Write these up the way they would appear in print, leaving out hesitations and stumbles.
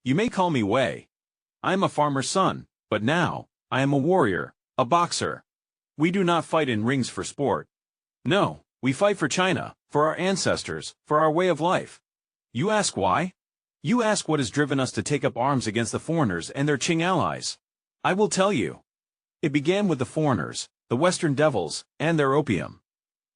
You may call me Wei. I am a farmer's son, but now, I am a warrior, a boxer. We do not fight in rings for sport. No, we fight for China, for our ancestors, for our way of life. You ask why? You ask what has driven us to take up arms against the foreigners and their Qing allies. I will tell you. It began with the foreigners, the Western devils, and their opium.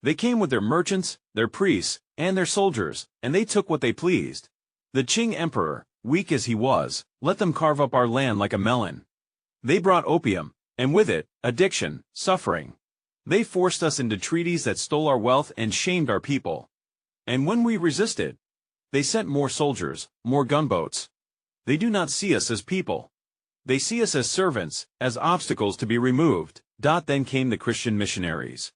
They came with their merchants, their priests, and their soldiers, and they took what they pleased. The Qing emperor, weak as he was, let them carve up our land like a melon. They brought opium, and with it, addiction, suffering. They forced us into treaties that stole our wealth and shamed our people. And when we resisted, they sent more soldiers, more gunboats. They do not see us as people. They see us as servants, as obstacles to be removed. Then came the Christian missionaries.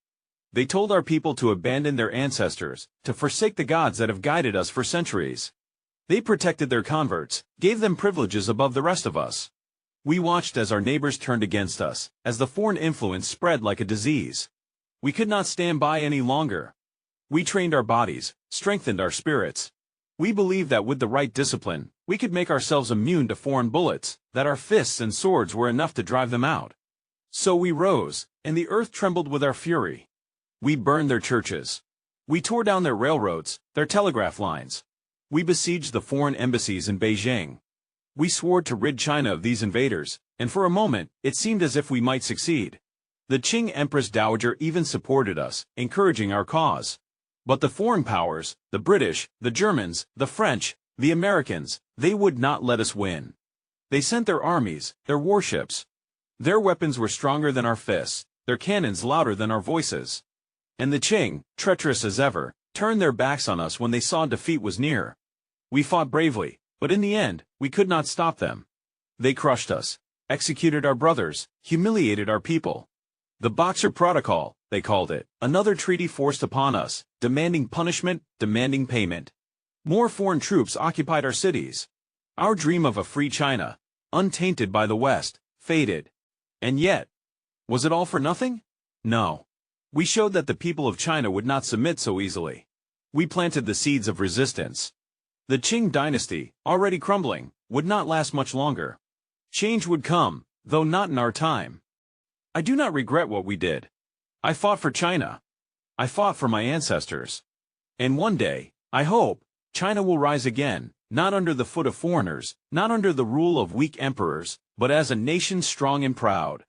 They told our people to abandon their ancestors, to forsake the gods that have guided us for centuries. They protected their converts, gave them privileges above the rest of us. We watched as our neighbors turned against us, as the foreign influence spread like a disease. We could not stand by any longer. We trained our bodies, strengthened our spirits. We believed that with the right discipline, we could make ourselves immune to foreign bullets, that our fists and swords were enough to drive them out. So we rose, and the earth trembled with our fury. We burned their churches. We tore down their railroads, their telegraph lines. We besieged the foreign embassies in Beijing. We swore to rid China of these invaders, and for a moment, it seemed as if we might succeed. The Qing Empress Dowager even supported us, encouraging our cause. But the foreign powers, the British, the Germans, the French, the Americans, they would not let us win. They sent their armies, their warships. Their weapons were stronger than our fists, their cannons louder than our voices. And the Qing, treacherous as ever, turned their backs on us when they saw defeat was near. We fought bravely, but in the end, we could not stop them. They crushed us, executed our brothers, humiliated our people. The Boxer Protocol, they called it, another treaty forced upon us, demanding punishment, demanding payment. More foreign troops occupied our cities. Our dream of a free China, untainted by the West, faded. And yet, was it all for nothing? No. We showed that the people of China would not submit so easily. We planted the seeds of resistance. The Qing dynasty, already crumbling, would not last much longer. Change would come, though not in our time. I do not regret what we did. I fought for China. I fought for my ancestors. And one day, I hope, China will rise again, not under the foot of foreigners, not under the rule of weak emperors, but as a nation strong and proud.